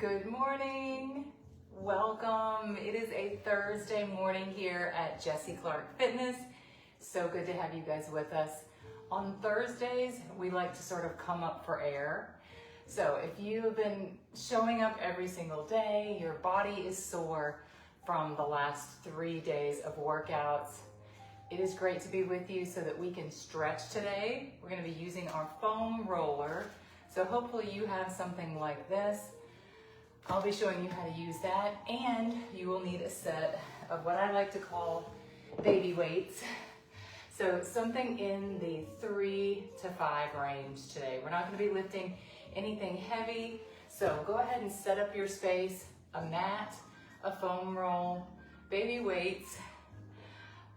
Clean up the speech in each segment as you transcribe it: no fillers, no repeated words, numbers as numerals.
Good morning. Welcome. It is a Thursday morning here at Jessie Clark Fitness. So good to have you guys with us. On Thursdays, we like to sort of come up for air. So if you've been showing up every single day, your body is sore from the last 3 days of workouts, it is great to be with you so that we can stretch today. We're going to be using our foam roller. So hopefully you have something like this. I'll be showing you how to use that, and you will need a set of what I like to call baby weights. So something in the 3 to 5 range today. We're not going to be lifting anything heavy. So go ahead and set up your space, a mat, a foam roll, baby weights,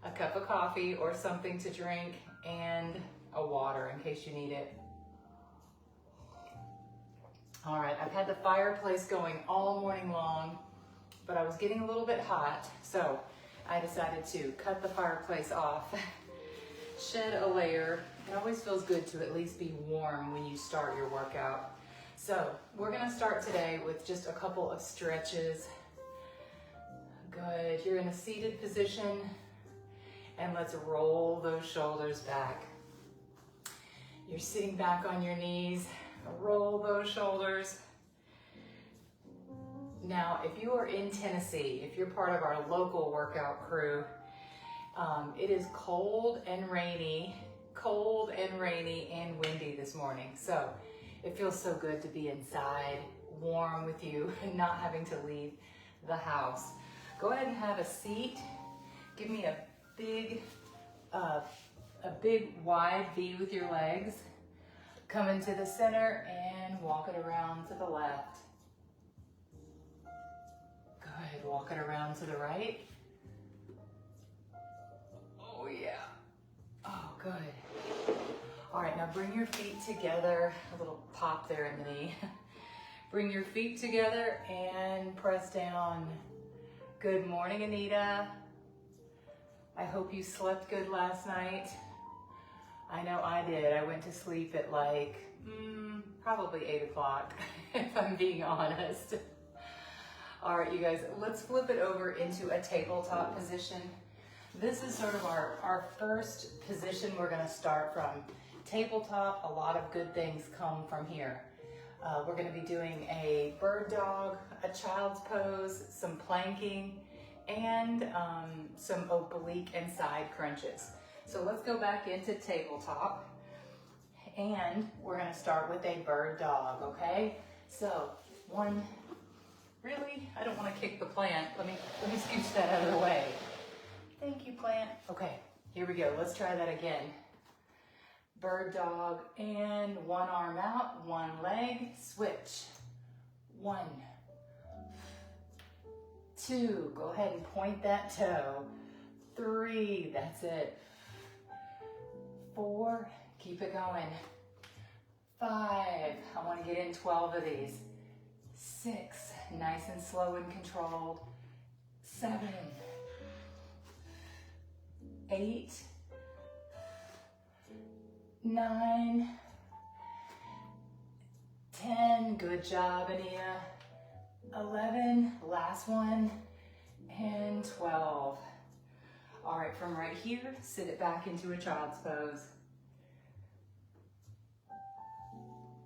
a cup of coffee or something to drink, and a water in case you need it. All right, I've had the fireplace going all morning long, but I was getting a little bit hot, so I decided to cut the fireplace off, shed a layer. It always feels good to at least be warm when you start your workout. So we're gonna start today with just a couple of stretches. Good, you're in a seated position, and let's roll those shoulders back. You're sitting back on your knees. Roll those shoulders. Now, if you are in Tennessee, if you're part of our local workout crew, it is cold and rainy and windy this morning. So it feels so good to be inside, warm with you, and not having to leave the house. Go ahead and have a seat. Give me a big wide V with your legs. Come into the center and walk it around to the left. Good, walk it around to the right. Oh yeah, oh good. All right, now bring your feet together, a little pop there in the knee. Bring your feet together and press down. Good morning, Anita. I hope you slept good last night. I know I did. I went to sleep at like, probably 8 o'clock, if I'm being honest. All right, you guys, let's flip it over into a tabletop position. This is sort of our first position we're gonna start from. Tabletop, a lot of good things come from here. We're gonna be doing a bird dog, a child's pose, some planking, and some oblique and side crunches. So let's go back into tabletop, and we're gonna start with a bird dog, okay? So really, I don't wanna kick the plant. Let me scooch that out of the way. Thank you, plant. Okay, here we go, let's try that again. Bird dog, and one arm out, one leg, switch. 1, 2, go ahead and point that toe. 3, that's it. 4, keep it going. 5, I want to get in 12 of these. 6, nice and slow and controlled. 7, 8, 9, 10, good job, Anita. 11, last one, and 12. All right, from right here, sit it back into a child's pose.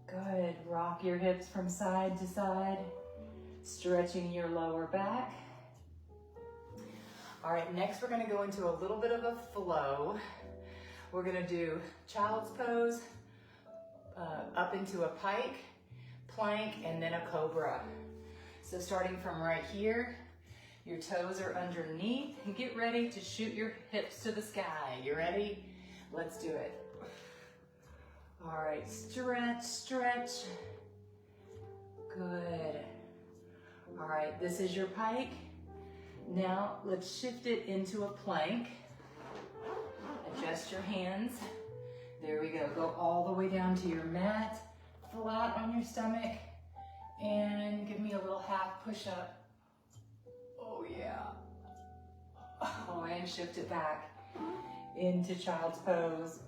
Good, rock your hips from side to side, stretching your lower back. All right, next we're gonna go into a little bit of a flow. We're gonna do child's pose, up into a pike, plank, and then a cobra. So starting from right here, your toes are underneath, and get ready to shoot your hips to the sky. You ready? Let's do it. All right, stretch, stretch. Good. All right, this is your pike. Now let's shift it into a plank. Adjust your hands. There we go. Go all the way down to your mat, flat on your stomach, and give me a little half push-up. Oh yeah. Oh, and shift it back into child's pose.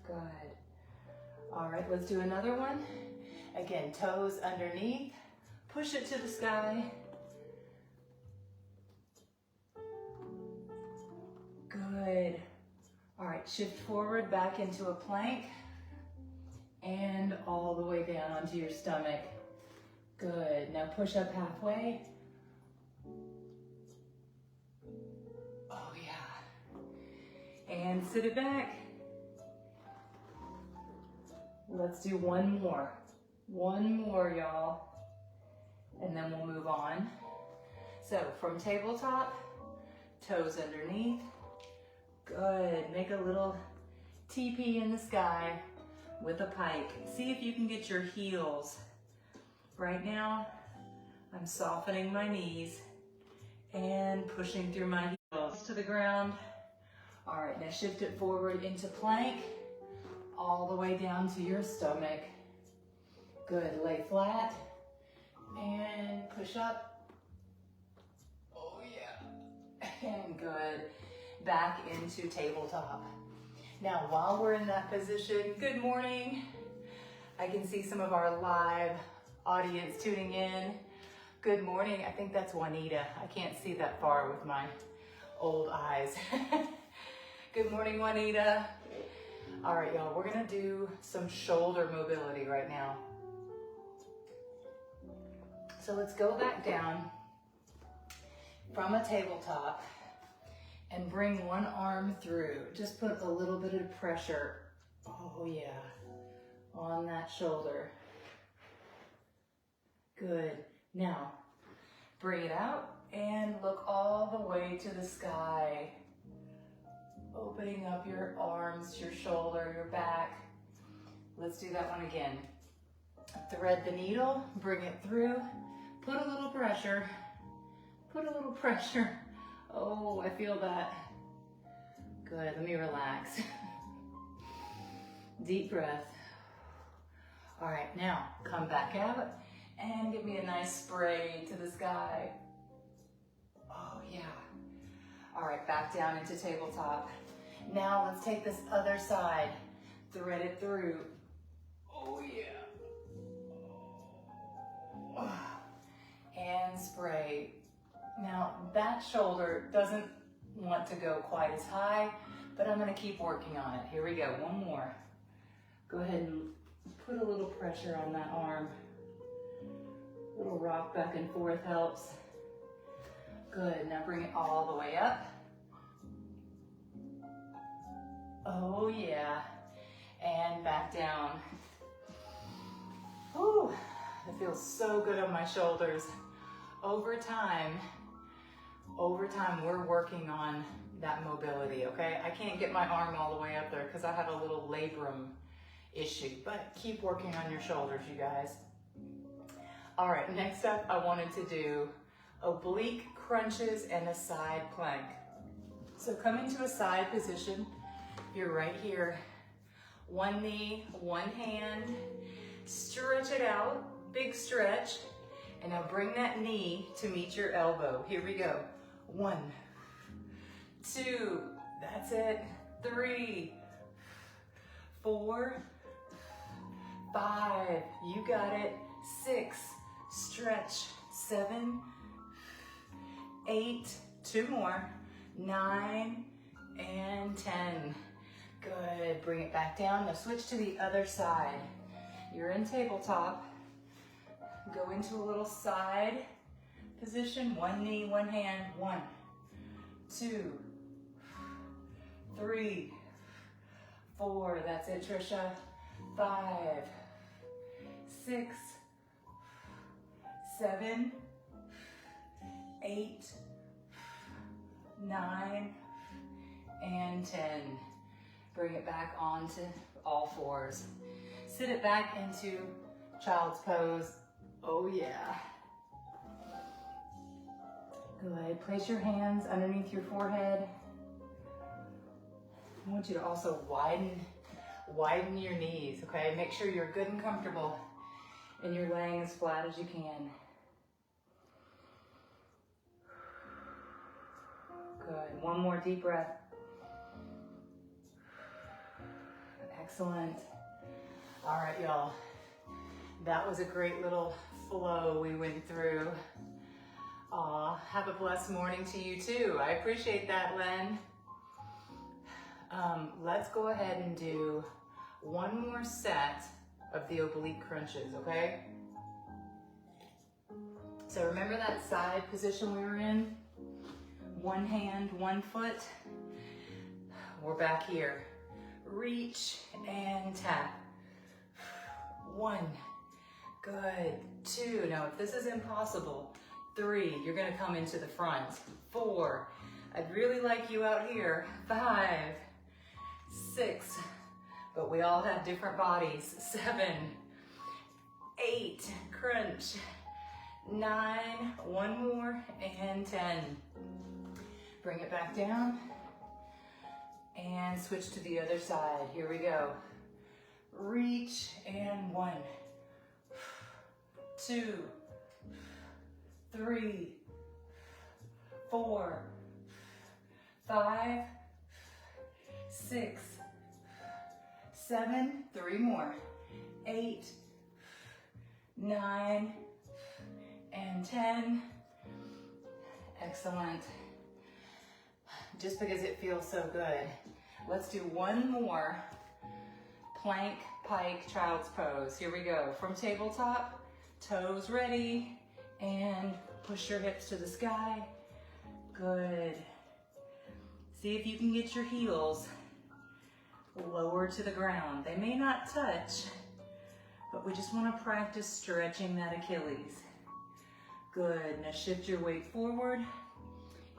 Good. All right, let's do another one. Again, toes underneath, push it to the sky. Good. All right, shift forward back into a plank and all the way down onto your stomach. Good. Now push up halfway. Oh yeah. And sit it back. Let's do one more. One more, y'all. And then we'll move on. So from tabletop, toes underneath. Good. Make a little teepee in the sky with a pike. See if you can get your heels. Right now, I'm softening my knees and pushing through my heels to the ground. All right, now shift it forward into plank, all the way down to your stomach. Good. Lay flat and push up. Oh yeah. And good. Back into tabletop. Now, while we're in that position, good morning. I can see some of our live audience tuning in. Good morning. I think that's Juanita. I can't see that far with my old eyes. Good morning, Juanita. All right, y'all, we're gonna do some shoulder mobility right now. So let's go back down from a tabletop and bring one arm through. Just put a little bit of pressure, oh yeah, on that shoulder. Good. Now, bring it out and look all the way to the sky. Opening up your arms, your shoulder, your back. Let's do that one again. Thread the needle, bring it through, put a little pressure, put a little pressure. Oh, I feel that. Good, let me relax. Deep breath. All right, now come back out and give me a nice spray to the sky. Oh yeah. All right, back down into tabletop. Now let's take this other side, thread it through. Oh yeah. Oh. And spray. Now that shoulder doesn't want to go quite as high, but I'm gonna keep working on it. Here we go, one more. Go ahead and put a little pressure on that arm. A little rock back and forth helps. Good, now bring it all the way up. Oh yeah, and back down. Whew, it feels so good on my shoulders. Over time, we're working on that mobility, okay? I can't get my arm all the way up there because I have a little labrum issue, but keep working on your shoulders, you guys. All right, next up, I wanted to do oblique crunches and a side plank. So come into a side position. You're right here. One knee, one hand. Stretch it out, big stretch. And now bring that knee to meet your elbow. Here we go. 1, 2, that's it. 3, 4, 5, you got it. 6, stretch. 7, 8, 2 more. 9 and 10. Good, bring it back down. Now switch to the other side. You're in tabletop. Go into a little side position. One knee, one hand. 1, 2, 3, 4. That's it, Trisha. 5, 6, 7, 8, 9, and 10. Bring it back onto all fours. Sit it back into child's pose. Oh yeah. Good. Place your hands underneath your forehead. I want you to also widen your knees, okay? Make sure you're good and comfortable and you're laying as flat as you can. Good. One more deep breath. Excellent. All right, y'all. That was a great little flow we went through. Aw, have a blessed morning to you too. I appreciate that, Len. Let's go ahead and do one more set of the oblique crunches, okay? So remember that side position we were in? One hand, one foot. We're back here. Reach and tap. 1, good. 2, now if this is impossible, 3, you're gonna come into the front. 4, I'd really like you out here. 5, 6, but we all have different bodies. 7, 8, crunch. 9, one more, and 10. Bring it back down and switch to the other side. Here we go. Reach and 1, 2, 3, 4, 5, 6, 7, 3 more, 8, 9, and 10. Excellent. Just because it feels so good. Let's do one more plank, pike, child's pose. Here we go. From tabletop, toes ready, and push your hips to the sky. Good. See if you can get your heels lower to the ground. They may not touch, but we just want to practice stretching that Achilles. Good. Now shift your weight forward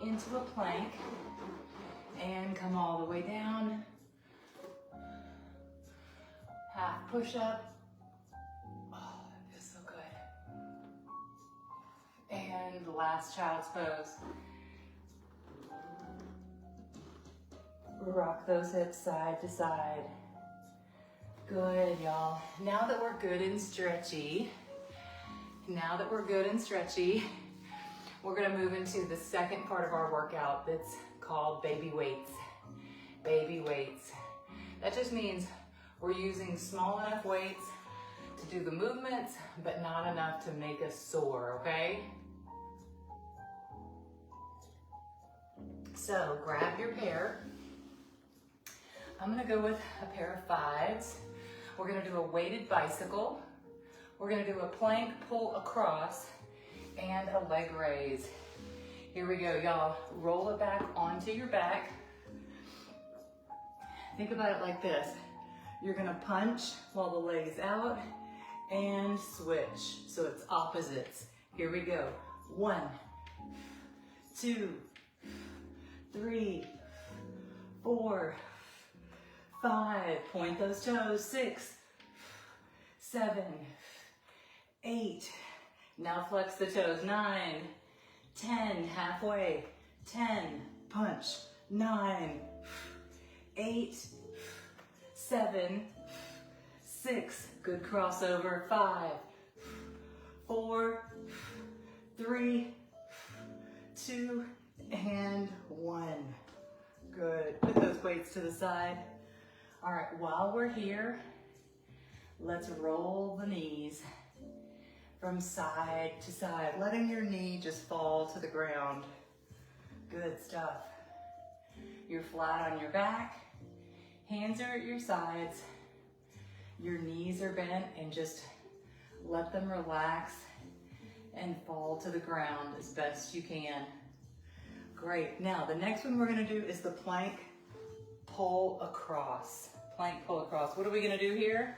into a plank and come all the way down. Half push up. Oh, that feels so good. And the last child's pose. Rock those hips side to side. Good, y'all. Now that we're good and stretchy, we're gonna move into the second part of our workout that's called baby weights. Baby weights. That just means we're using small enough weights to do the movements, but not enough to make us sore, okay? So grab your pair. I'm gonna go with a pair of 5s. We're gonna do a weighted bicycle. We're gonna do a plank pull across and a leg raise. Here we go, y'all. Roll it back onto your back. Think about it like this. You're gonna punch while the leg's out and switch. So it's opposites. Here we go. 1, 2, 3, 4, 5. Point those toes. 6, 7, 8. Now flex the toes. 9, 10. Halfway. 10. Punch. 9, 8, 7, 6. Good crossover. 5, 4, 3, 2, and 1. Good. Put those weights to the side. All right, while we're here, let's roll the knees from side to side, letting your knee just fall to the ground. Good stuff. You're flat on your back, hands are at your sides, your knees are bent, and just let them relax and fall to the ground as best you can. Great. Now, the next one we're gonna do is the plank pull across. Plank pull across. What are we gonna do here?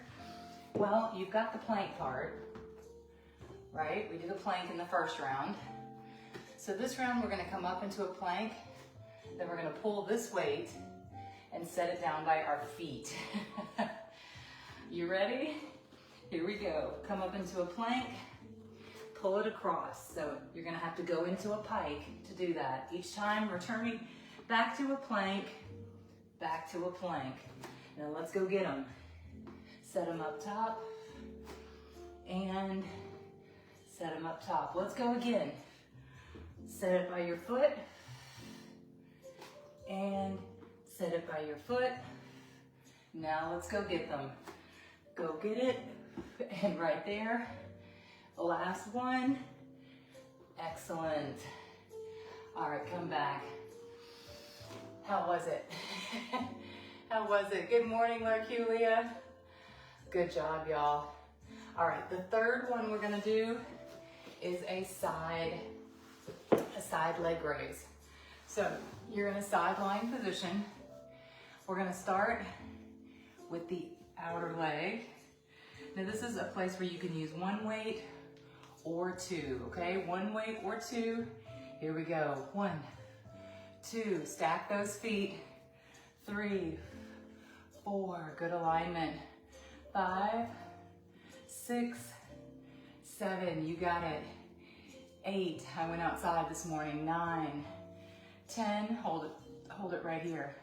Well, you've got the plank part, right? We did a plank in the first round. So this round, we're gonna come up into a plank, then we're gonna pull this weight and set it down by our feet. You ready? Here we go. Come up into a plank, pull it across. So you're gonna have to go into a pike to do that. Each time returning back to a plank, back to a plank. Now let's go get them. Set them up top and set them up top. Let's go again. Set it by your foot and set it by your foot. Now let's go get them. Go get it And right there, last one. Excellent. All right, come back. How was it? How was it? Good morning, Larculia. Good job, y'all. All right, the third one we're gonna do is a side leg raise. So you're in a side lying position. We're gonna start with the outer leg. Now this is a place where you can use one weight or two, okay? One weight or two. Here we go. 1, 2, stack those feet. 3, 4, good alignment. 5, 6, 7, you got it. 8, I went outside this morning. 9, 10, hold it right here.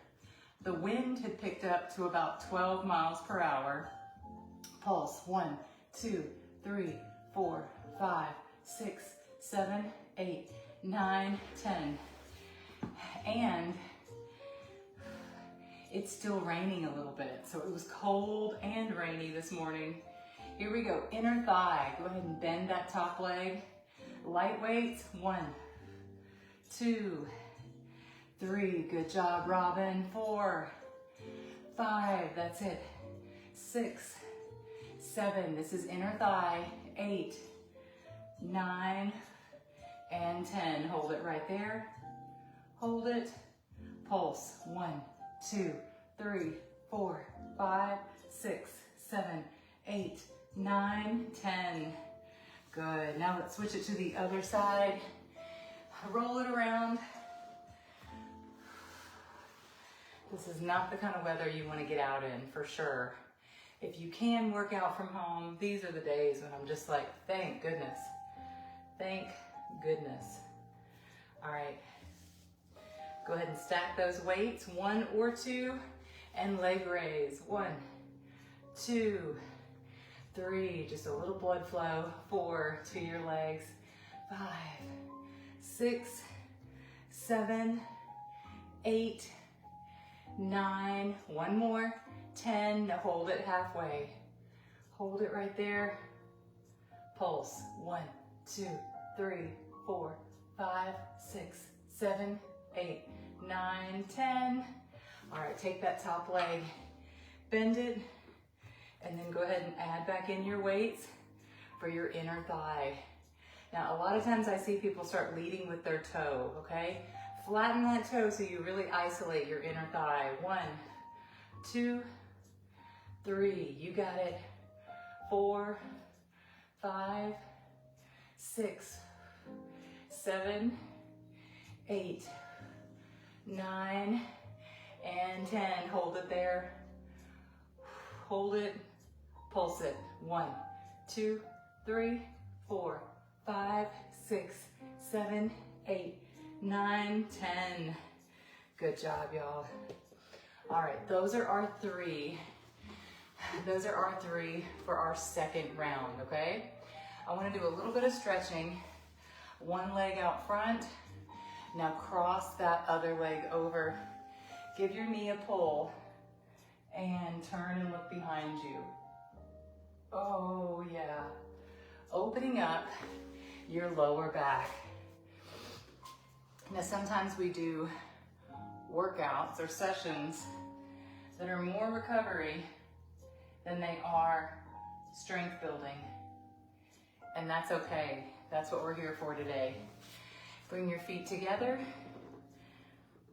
The wind had picked up to about 12 miles per hour. Pulse, 1, 2, 3, 4, 5, 6, 7, 8, 9, 10. And it's still raining a little bit. So it was cold and rainy this morning. Here we go, inner thigh. Go ahead and bend that top leg. Light weights, 1, 2, 3, good job, Robin. 4, 5, that's it. 6, 7, this is inner thigh. 8, 9, and 10. Hold it right there. Hold it. Pulse. 1, 2, 3, 4, 5, 6, 7, 8, 9, 10. Good. Now let's switch it to the other side. Roll it around. This is not the kind of weather you want to get out in, for sure. If you can work out from home, these are the days when I'm just like, thank goodness. Thank goodness. All right. Go ahead and stack those weights, 1 or 2, and leg raise. 1, 2, 3, just a little blood flow. 4 to your legs. 5, 6, 7, 8, 9, one more, 10. Now hold it halfway. Hold it right there. Pulse. 1, 2, 3, 4, 5, 6, 7, 8, 9, 10. All right, take that top leg, bend it, and then go ahead and add back in your weights for your inner thigh. Now, a lot of times I see people start leading with their toe, okay? Flatten that toe so you really isolate your inner thigh. 1, 2, 3, you got it. 4, 5, 6, 7, 8, 9, and 10. Hold it there. Hold it. Pulse it. 1, 2, 3, 4, 5, 6, 7, 8, 9, 10. Good job, y'all. All right, those are our 3. Those are our 3 for our second round, okay? I want to do a little bit of stretching. One leg out front. Now cross that other leg over. Give your knee a pull and turn and look behind you. Oh yeah. Opening up your lower back. Now sometimes we do workouts or sessions that are more recovery than they are strength building. And that's okay. That's what we're here for today. Bring your feet together.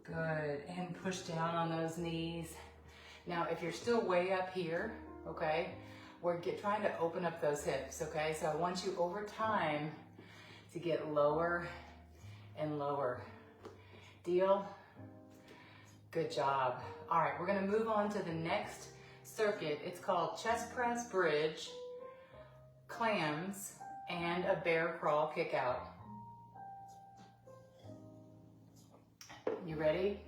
Good. And push down on those knees. Now, if you're still way up here, okay, we're trying to open up those hips, okay? So I want you over time to get lower and lower. Deal? Good job. All right, we're gonna move on to the next circuit. It's called chest press bridge, clams, and a bear crawl kick out. You ready?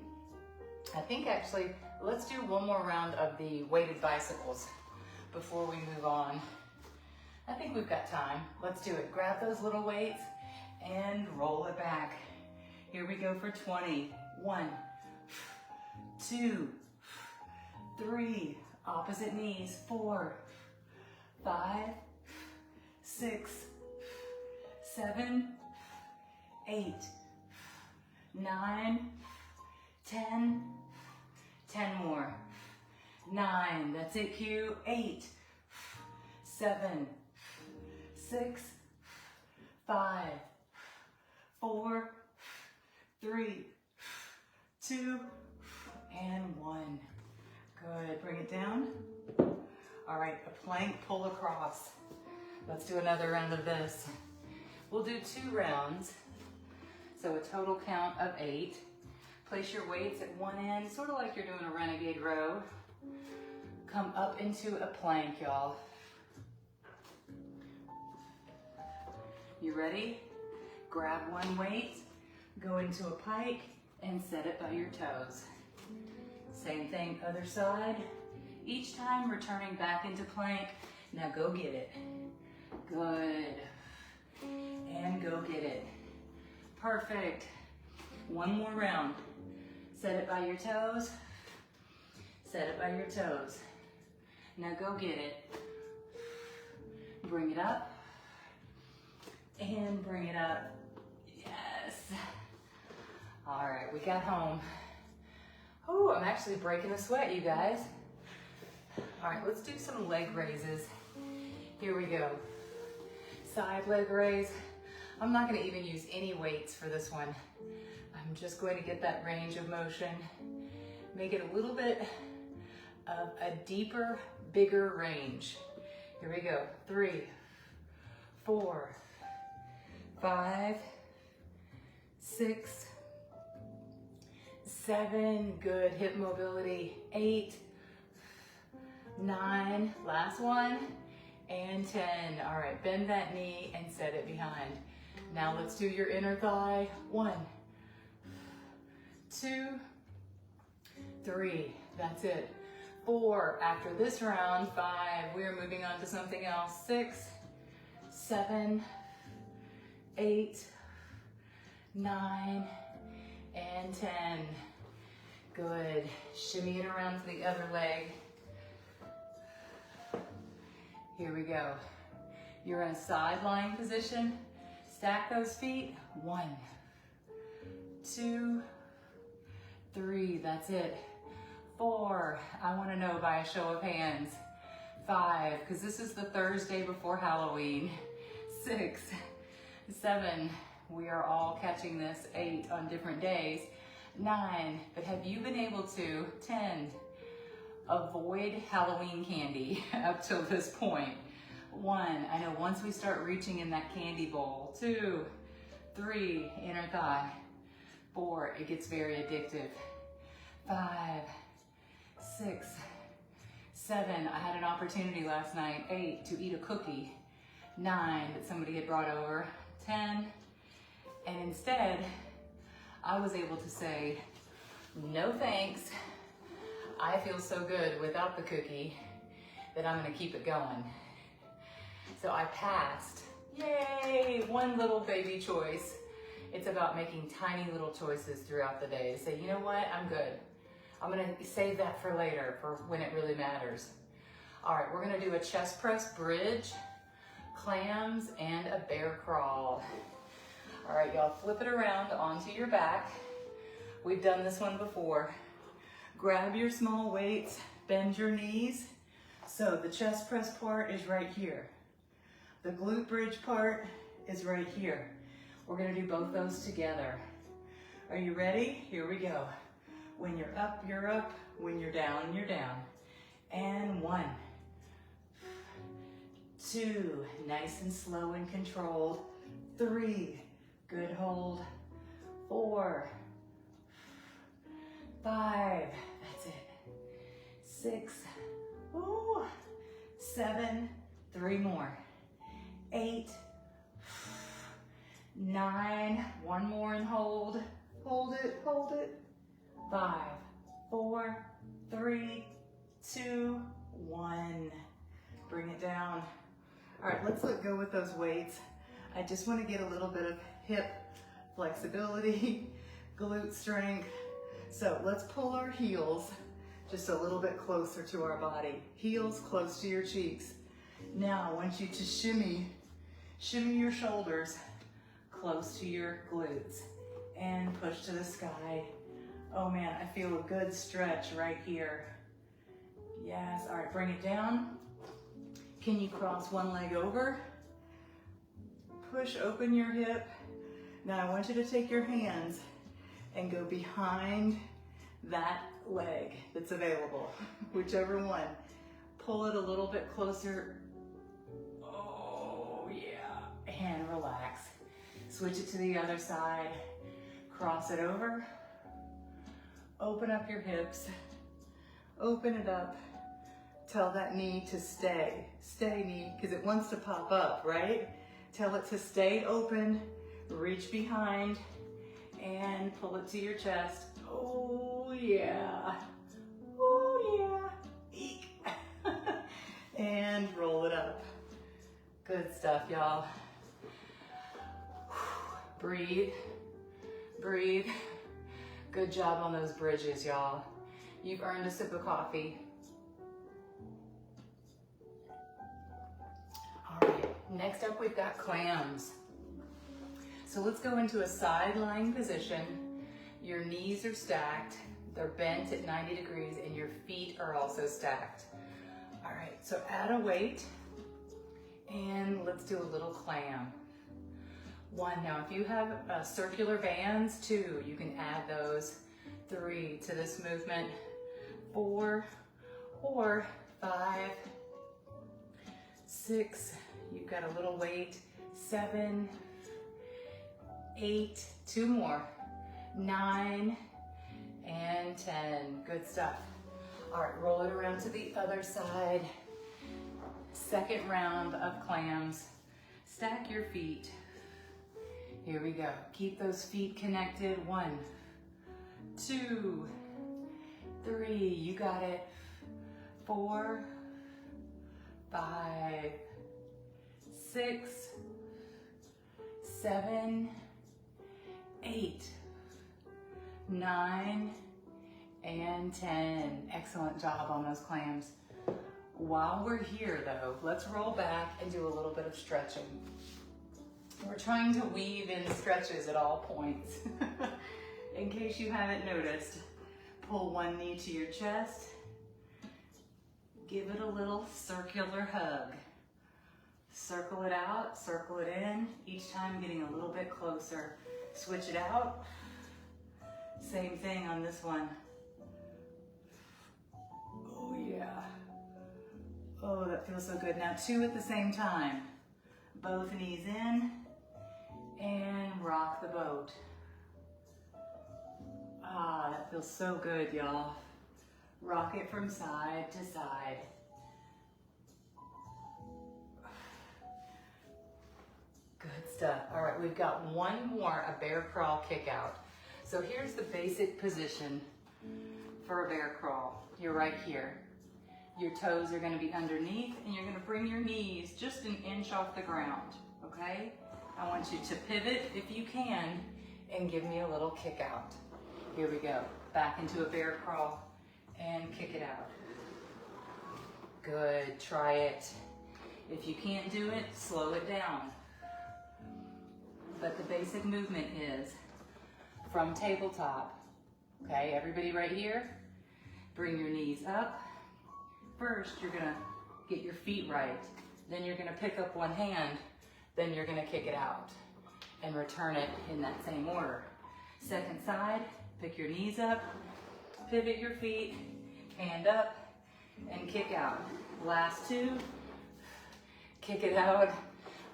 I think actually, let's do one more round of the weighted bicycles before we move on. I think we've got time. Let's do it. Grab those little weights and roll it back. Here we go for 20. 1, 2, 3, opposite knees. 4, 5, 6, 7, 8, 9, 10, 10 more. 9, that's it, Q. 8, 7, 6, 5, 4, 3, 2, and 1. Good, bring it down. All right, a plank pull across. Let's do another round of this. We'll do 2 rounds, so a total count of 8. Place your weights at one end, sort of like you're doing a renegade row. Come up into a plank, y'all. You ready? Grab one weight, go into a pike, and set it by your toes. Same thing, other side. Each time returning back into plank. Now go get it. Good. And go get it. Perfect. One more round. Set it by your toes. Set it by your toes. Now go get it. Bring it up. And bring it up. Yes. All right, we got home. Oh, I'm actually breaking a sweat, you guys. All right, let's do some leg raises. Here we go. Side leg raise. I'm not going to even use any weights for this one. I'm just going to get that range of motion. Make it a little bit of a deeper, bigger range. Here we go. 3, 4, 5, 6, 7, good hip mobility. 8, 9, last one, and 10. All right, bend that knee and set it behind. Now let's do your inner thigh. 1, 2, 3, that's it. 4, after this round. 5, we are moving on to something else. 6, 7, 8, 9, and 10. Good. Shimmy it around to the other leg. Here we go. You're in a side lying position. Stack those feet. 1, 2, 3, that's it. 4, I want to know by a show of hands. 5, because this is the Thursday before Halloween. 6, 7, we are all catching this. 8 on different days. 9, but have you been able to? 10, avoid Halloween candy up till this point. 1, I know once we start reaching in that candy bowl. 2, 3, inner thigh. 4, it gets very addictive. 5, 6, 7, I had an opportunity last night. 8, to eat a cookie. 9, that somebody had brought over. 10, and instead, I was able to say, no thanks. I feel so good without the cookie that I'm gonna keep it going. So I passed. Yay, one little baby choice. It's about making tiny little choices throughout the day. Say, you know what, I'm good. I'm gonna save that for later, for when it really matters. All right, we're gonna do a chest press bridge, clams, and a bear crawl. All right, y'all, flip it around onto your back. We've done this one before. Grab your small weights, bend your knees. So the chest press part is right here. The glute bridge part is right here. We're gonna do both those together. Are you ready? Here we go. When you're up, you're up. When you're down, you're down. And 1, 2, nice and slow and controlled. 3, good hold. 4, 5, that's it. 6, ooh, 7, 3 more. 8, 9, 1 more and hold. Hold it, hold it. 5, 4, 3, 2, 1. Bring it down. All right, let's let go with those weights. I just want to get a little bit of hip flexibility, glute strength. So let's pull our heels just a little bit closer to our body. Heels close to your cheeks. Now I want you to shimmy Shimmy your shoulders close to your glutes and push to the sky. Oh man, I feel a good stretch right here. Yes, all right, bring it down. Can you cross one leg over? Push open your hip. Now I want you to take your hands and go behind that leg that's available, whichever one. Pull it a little bit closer. Oh yeah, and relax. Switch it to the other side. Cross it over. Open up your hips. Open it up. Tell that knee to stay. Stay, knee, because it wants to pop up, right? Tell it to stay open. Reach behind and pull it to your chest. Oh yeah. Oh yeah. Eek. And roll it up. Good stuff, y'all. Breathe. Breathe. Good job on those bridges, y'all. You've earned a sip of coffee. All right, next up we've got clams. So let's go into a side lying position. Your knees are stacked, they're bent at 90 degrees, and your feet are also stacked. All right, so add a weight, and let's do a little clam. 1, now if you have circular bands, 2, you can add those. 3 to this movement. 4, or 5, 6, you've got a little weight. 7, 8, 2 more. 9, and 10, good stuff. All right, roll it around to the other side. Second round of clams. Stack your feet. Here we go. Keep those feet connected. 1, 2, 3, you got it. 4, 5, 6, 7, 8, 9, and 10. Excellent job on those clams. While we're here though, let's roll back and do a little bit of stretching. We're trying to weave in stretches at all points. In case you haven't noticed, pull one knee to your chest. Give it a little circular hug. Circle it out, circle it in, each time getting a little bit closer. Switch it out. Same thing on this one. Oh yeah. Oh, that feels so good. Now 2 at the same time. Both knees in and rock the boat. Ah, that feels so good, y'all. Rock it from side to side. Good stuff. All right, we've got one more, a bear crawl kick out. So here's the basic position for a bear crawl. You're right here. Your toes are gonna be underneath, and you're gonna bring your knees just an inch off the ground, okay? I want you to pivot if you can and give me a little kick out. Here we go. Back into a bear crawl and kick it out. Good, try it. If you can't do it, slow it down. But the basic movement is from tabletop. Okay, everybody right here, bring your knees up. First, you're gonna get your feet right. Then you're gonna pick up one hand. Then you're gonna kick it out and return it in that same order. Second side, pick your knees up, pivot your feet, hand up, and kick out. Last 2, kick it out.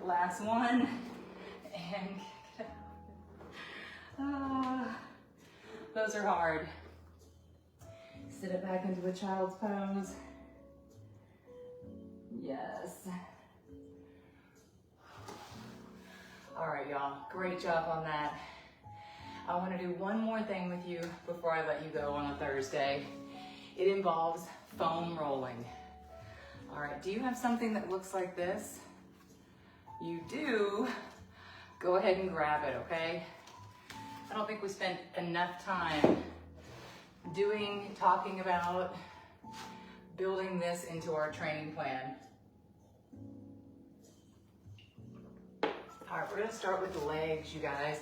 Last 1, and kick it out. Those are hard. Sit it back into a child's pose. Yes. All right, y'all, great job on that. I want to do one more thing with you before I let you go on a Thursday. It involves foam rolling. All right, do you have something that looks like this? You do. Go ahead and grab it, okay? I don't think we spent enough time talking about building this into our training plan. All right, we're gonna start with the legs, you guys.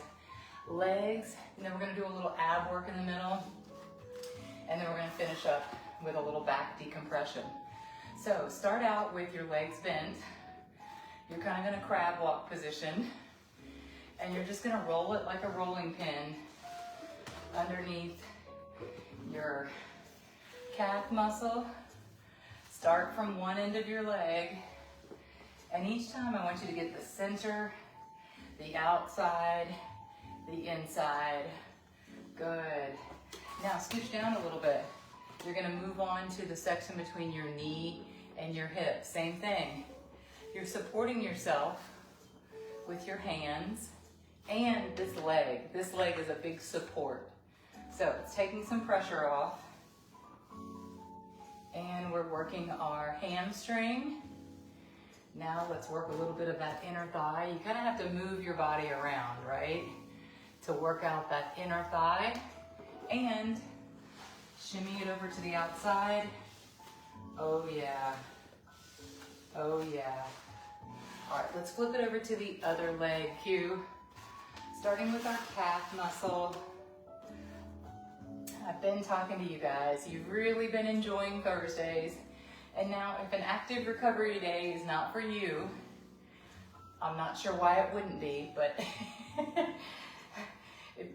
Legs, and then we're gonna do a little ab work in the middle, and then we're gonna finish up with a little back decompression. So start out with your legs bent. You're kind of in a crab walk position, and you're just gonna roll it like a rolling pin underneath your calf muscle. Start from one end of your leg, and each time I want you to get the center, the outside, the inside. Good. Now scooch down a little bit. You're gonna move on to the section between your knee and your hip. Same thing. You're supporting yourself with your hands and this leg. This leg is a big support. So it's taking some pressure off. And we're working our hamstring. Now let's work a little bit of that inner thigh. You kind of have to move your body around, right? To work out that inner thigh, and shimmy it over to the outside. Oh yeah, oh yeah. All right, let's flip it over to the other leg cue. Starting with our calf muscle. I've been talking to you guys. You've really been enjoying Thursdays. And now if an active recovery day is not for you, I'm not sure why it wouldn't be, but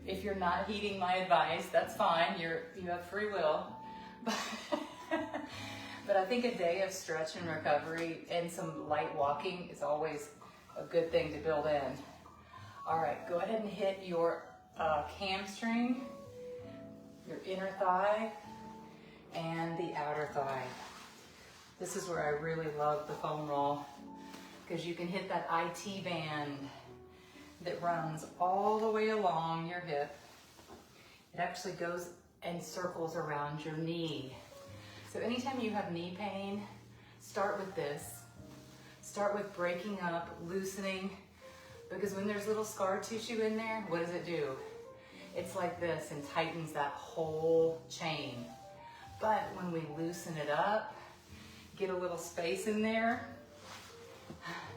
if you're not heeding my advice, that's fine. You have free will. But I think a day of stretch and recovery and some light walking is always a good thing to build in. All right, go ahead and hit your hamstring, your inner thigh, and the outer thigh. This is where I really love the foam roll, because you can hit that IT band that runs all the way along your hip. It actually goes and circles around your knee. So anytime you have knee pain, start with this. Start with breaking up, loosening, because when there's little scar tissue in there, what does it do? It's like this and tightens that whole chain. But when we loosen it up, get a little space in there,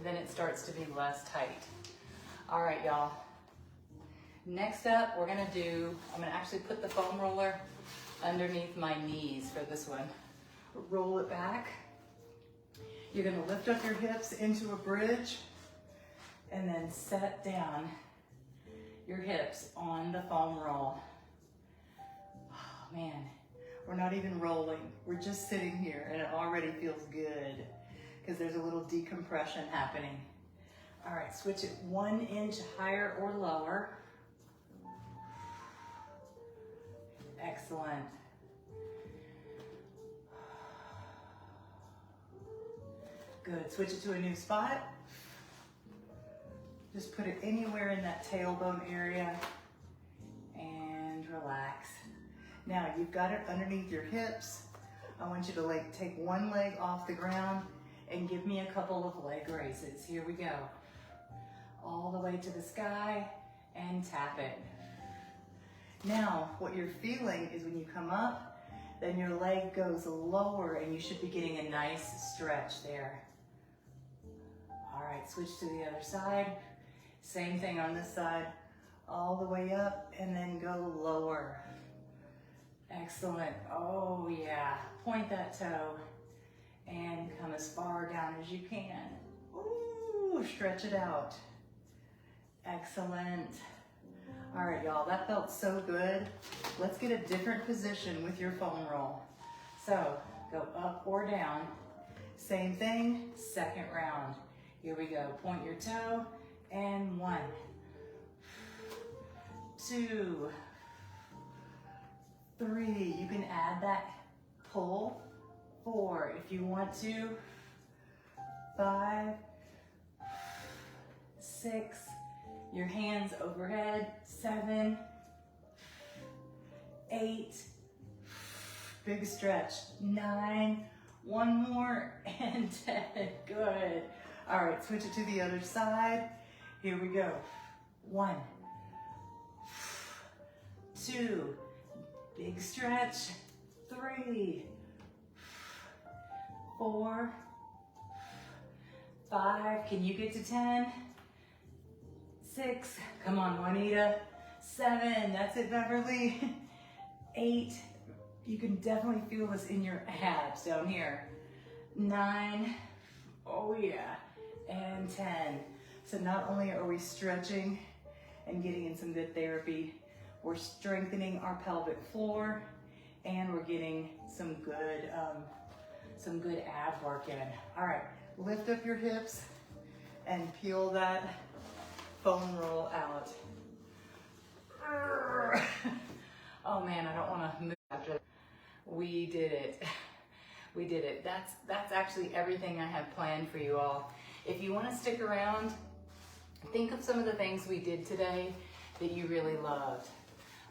then it starts to be less tight. All right, y'all. Next up, I'm gonna actually put the foam roller underneath my knees for this one. Roll it back. You're gonna lift up your hips into a bridge and then set down your hips on the foam roll. Oh man, we're not even rolling. We're just sitting here and it already feels good because there's a little decompression happening. All right, switch it 1 inch higher or lower. Excellent. Good, switch it to a new spot. Just put it anywhere in that tailbone area and relax. Now you've got it underneath your hips. I want you to take one leg off the ground and give me a couple of leg raises. Here we go. All the way to the sky and tap it. Now, what you're feeling is when you come up, then your leg goes lower and you should be getting a nice stretch there. All right, switch to the other side. Same thing on this side. All the way up and then go lower. Excellent. Oh yeah. Point that toe and come as far down as you can. Ooh, stretch it out. Excellent. All right, y'all, that felt so good. Let's get a different position with your foam roll. So go up or down. Same thing, second round. Here we go. Point your toe and 1, 2, 3. You can add that pull. 4 if you want to. 5, 6. Your hands overhead. 7, 8. Big stretch. 9. 1 more and 10. Good. All right, switch it to the other side. Here we go. 1, 2. Big stretch. 3, 4, 5. Can you get to 10? 6, come on Juanita, 7, that's it Beverly, 8, you can definitely feel this in your abs down here, 9, oh yeah, and 10. So not only are we stretching and getting in some good therapy, we're strengthening our pelvic floor and we're getting some good ab work in. All right, lift up your hips and peel that foam roll out. Oh man, I don't want to move after that. We did it. We did it. That's actually everything I have planned for you all. If you want to stick around, think of some of the things we did today that you really loved.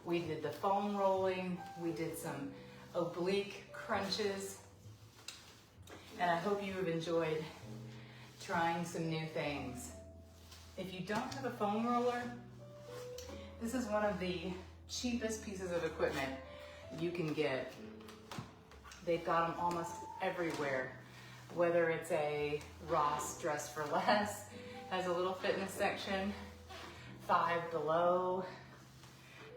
We did the foam rolling, we did some oblique crunches, and I hope you have enjoyed trying some new things. If you don't have a foam roller, this is one of the cheapest pieces of equipment you can get. They've got them almost everywhere, whether it's a Ross Dress for Less, has a little fitness section, Five Below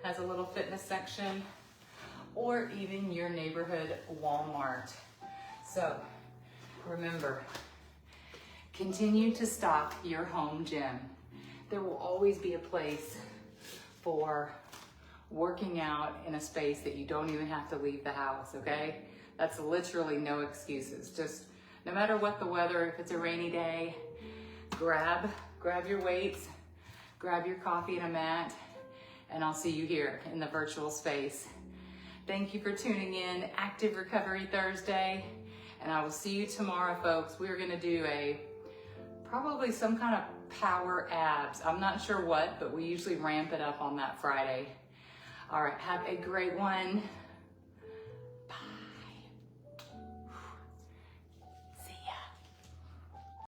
has a little fitness section, or even your neighborhood Walmart. So remember, continue to stock your home gym. There will always be a place for working out in a space that you don't even have to leave the house, okay? That's literally no excuses. Just no matter what the weather, if it's a rainy day, grab your weights, grab your coffee and a mat, and I'll see you here in the virtual space. Thank you for tuning in. Active Recovery Thursday, and I will see you tomorrow, folks. We're gonna do probably some kind of power abs. I'm not sure what, but we usually ramp it up on that Friday. All right, have a great one.